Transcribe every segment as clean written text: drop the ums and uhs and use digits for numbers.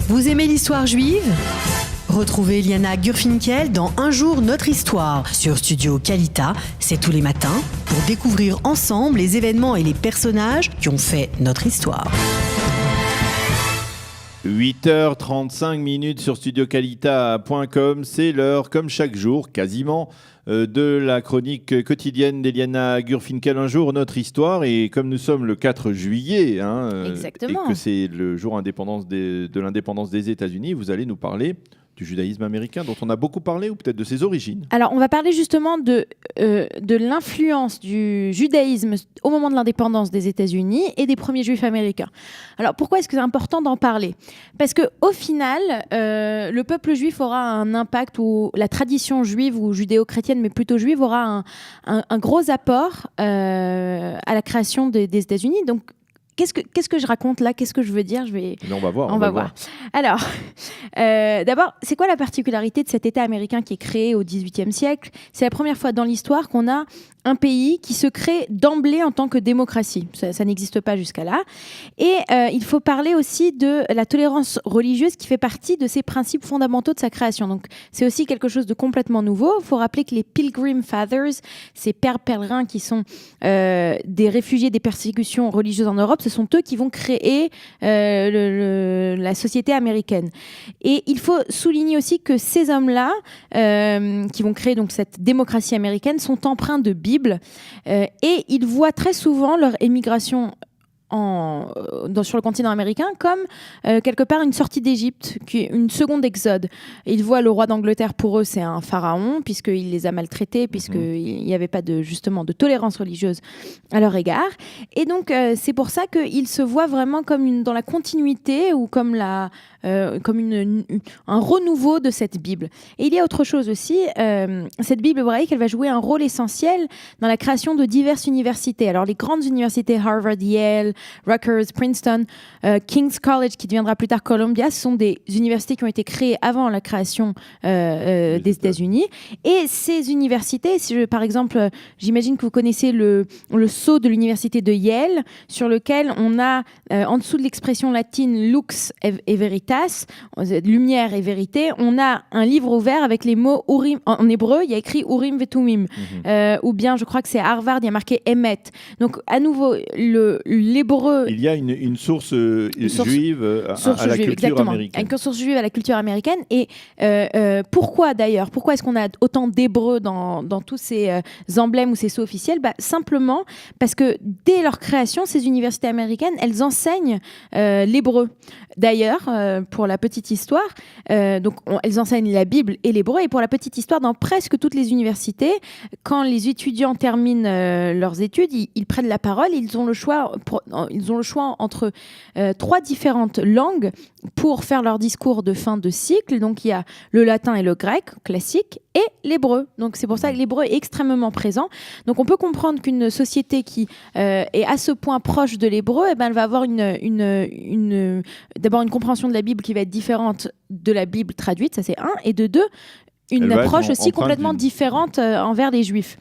Vous aimez l'histoire juive ? Retrouvez Liana Gurfinkel dans Un jour notre histoire sur Studio Kalita. C'est tous les matins pour découvrir ensemble les événements et les personnages qui ont fait notre histoire. 8h35 sur studiokalita.com, c'est l'heure, comme chaque jour, quasiment, de la chronique quotidienne d'Eliana Gurfinkel, Un jour notre histoire. Et comme nous sommes le 4 juillet, et que c'est le jour de l'indépendance des États-Unis, vous allez nous parler du judaïsme américain, dont on a beaucoup parlé, ou peut-être de ses origines. Alors, on va parler justement de l'influence du judaïsme au moment de l'indépendance des États-Unis et des premiers juifs américains. Alors, pourquoi est-ce que c'est important d'en parler ? Parce qu'au final, le peuple juif aura un impact, ou la tradition juive ou judéo-chrétienne, mais plutôt juive, aura un gros apport à la création des États-Unis. Donc, Qu'est-ce que je raconte là ? Qu'est-ce que je veux dire ? On va voir. On va voir. Alors, d'abord, c'est quoi la particularité de cet État américain qui est créé au XVIIIe siècle ? C'est la première fois dans l'histoire qu'on a un pays qui se crée d'emblée en tant que démocratie. Ça n'existe pas jusqu'à là. Et il faut parler aussi de la tolérance religieuse qui fait partie de ces principes fondamentaux de sa création. Donc, c'est aussi quelque chose de complètement nouveau. Il faut rappeler que les Pilgrim Fathers, ces pères pèlerins qui sont des réfugiés des persécutions religieuses en Europe, ce sont eux qui vont créer la société américaine. Et il faut souligner aussi que ces hommes-là, qui vont créer donc cette démocratie américaine, sont empreints de Bible, et ils voient très souvent leur émigration sur le continent américain comme quelque part une sortie d'Égypte, une seconde exode. Ils voient le roi d'Angleterre, pour eux c'est un pharaon, puisqu'il les a maltraités, puisqu'il n'y avait pas justement de tolérance religieuse à leur égard. Et donc c'est pour ça qu'ils se voient vraiment comme dans la continuité, ou comme un renouveau de cette Bible. Et il y a autre chose aussi, cette Bible hébraïque, elle va jouer un rôle essentiel dans la création de diverses universités. Alors les grandes universités, Harvard, Yale, Rutgers, Princeton, King's College, qui deviendra plus tard Columbia, ce sont des universités qui ont été créées avant la création des États-Unis. Et ces universités, par exemple, j'imagine que vous connaissez le sceau de l'université de Yale, sur lequel on a, en dessous de l'expression latine lux et veritas, lumière et vérité, on a un livre ouvert avec les mots Urim. En hébreu, il y a écrit Urim et Tumim. Ou bien, je crois que c'est à Harvard, il y a marqué Emet. Donc, à nouveau, l'hébreu. Il y a une source juive à la culture américaine. Une source juive à la culture américaine. Et pourquoi d'ailleurs ? Pourquoi est-ce qu'on a autant d'hébreux dans tous ces emblèmes ou ces sceaux officiels ? Simplement parce que dès leur création, ces universités américaines, elles enseignent l'hébreu. D'ailleurs, pour la petite histoire, elles enseignent la Bible et l'hébreu. Et pour la petite histoire, dans presque toutes les universités, quand les étudiants terminent leurs études, ils prennent la parole. Ils ont le choix entre 3 différentes langues pour faire leur discours de fin de cycle. Donc, il y a le latin et le grec classique et l'hébreu. Donc, c'est pour ça que l'hébreu est extrêmement présent. Donc, on peut comprendre qu'une société qui est à ce point proche de l'hébreu, elle va avoir d'abord une compréhension de la Bible qui va être différente de la Bible traduite, ça c'est un. Et de deux, une approche aussi complètement différente envers les Juifs.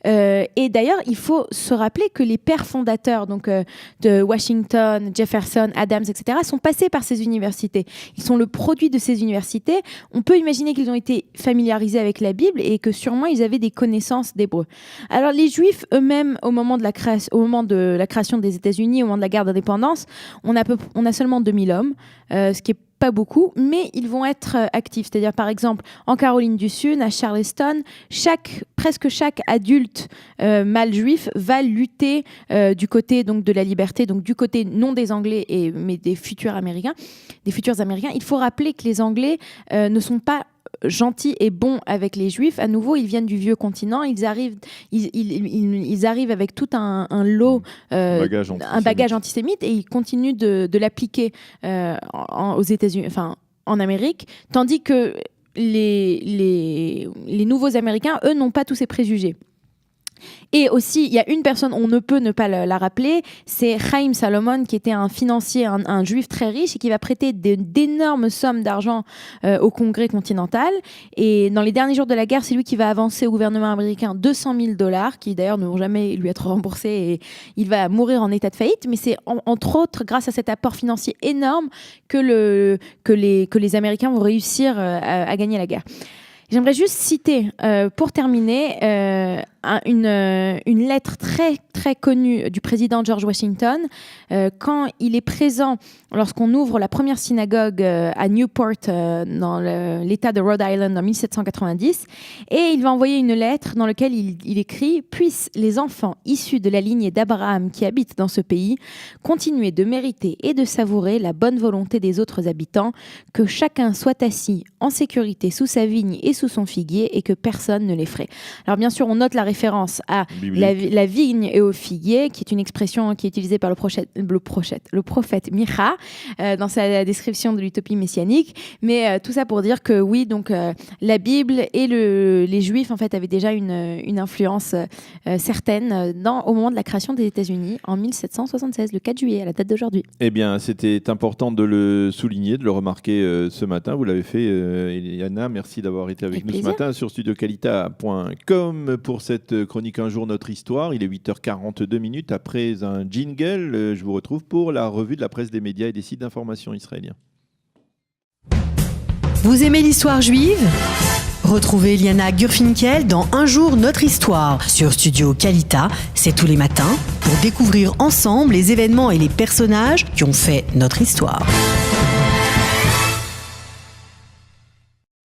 Et d'ailleurs, il faut se rappeler que les pères fondateurs de Washington, Jefferson, Adams, etc., sont passés par ces universités. Ils sont le produit de ces universités. On peut imaginer qu'ils ont été familiarisés avec la Bible et que sûrement ils avaient des connaissances d'hébreu. Alors les Juifs eux-mêmes, au moment de la création des États-Unis, au moment de la guerre d'indépendance, on a seulement 2000 hommes, ce qui est pas beaucoup, mais ils vont être actifs. C'est-à-dire, par exemple, en Caroline du Sud, à Charleston, presque chaque adulte mâle juif va lutter du côté donc, de la liberté, donc du côté non des Anglais, mais des futurs Américains. Il faut rappeler que les Anglais ne sont pas gentils et bons avec les Juifs. À nouveau, ils viennent du vieux continent. Ils arrivent avec tout un lot, un bagage antisémite, et ils continuent de l'appliquer aux États-Unis, enfin en Amérique, tandis que les nouveaux Américains, eux, n'ont pas tous ces préjugés. Et aussi, il y a une personne, on ne peut ne pas la rappeler, c'est Chaim Salomon, qui était un financier, un juif très riche et qui va prêter d'énormes sommes d'argent au Congrès continental. Et dans les derniers jours de la guerre, c'est lui qui va avancer au gouvernement américain $200,000, qui d'ailleurs ne vont jamais lui être remboursés, et il va mourir en état de faillite. Mais c'est entre autres grâce à cet apport financier énorme que les Américains vont réussir à gagner la guerre. J'aimerais juste citer, pour terminer, une lettre très, très connue du président George Washington, quand il est présent, lorsqu'on ouvre la première synagogue à Newport, dans l'État de Rhode Island, en 1790. Et il va envoyer une lettre dans laquelle il écrit « Puissent les enfants issus de la lignée d'Abraham qui habitent dans ce pays continuer de mériter et de savourer la bonne volonté des autres habitants, que chacun soit assis en sécurité sous sa vigne et sous son figuier et que personne ne l'effraie. » Alors bien sûr, on note la référence à la vigne et au figuier, qui est une expression qui est utilisée par le prophète Micha dans sa description de l'utopie messianique. Mais tout ça pour dire que oui, donc la Bible et les Juifs en fait avaient déjà une influence certaine au moment de la création des États-Unis en 1776, le 4 juillet, à la date d'aujourd'hui. Eh bien, c'était important de le souligner, de le remarquer ce matin. Vous l'avez fait, Eliana. Merci d'avoir été avec nous ce matin sur studiocalita.com pour cette chronique Un jour notre histoire. Il est 8h42 après un jingle. Je vous retrouve pour la revue de la presse des médias et des sites d'information israéliens. Vous aimez l'histoire juive ? Retrouvez Liana Gurfinkel dans Un jour notre histoire sur Studio Kalita. C'est tous les matins pour découvrir ensemble les événements et les personnages qui ont fait notre histoire.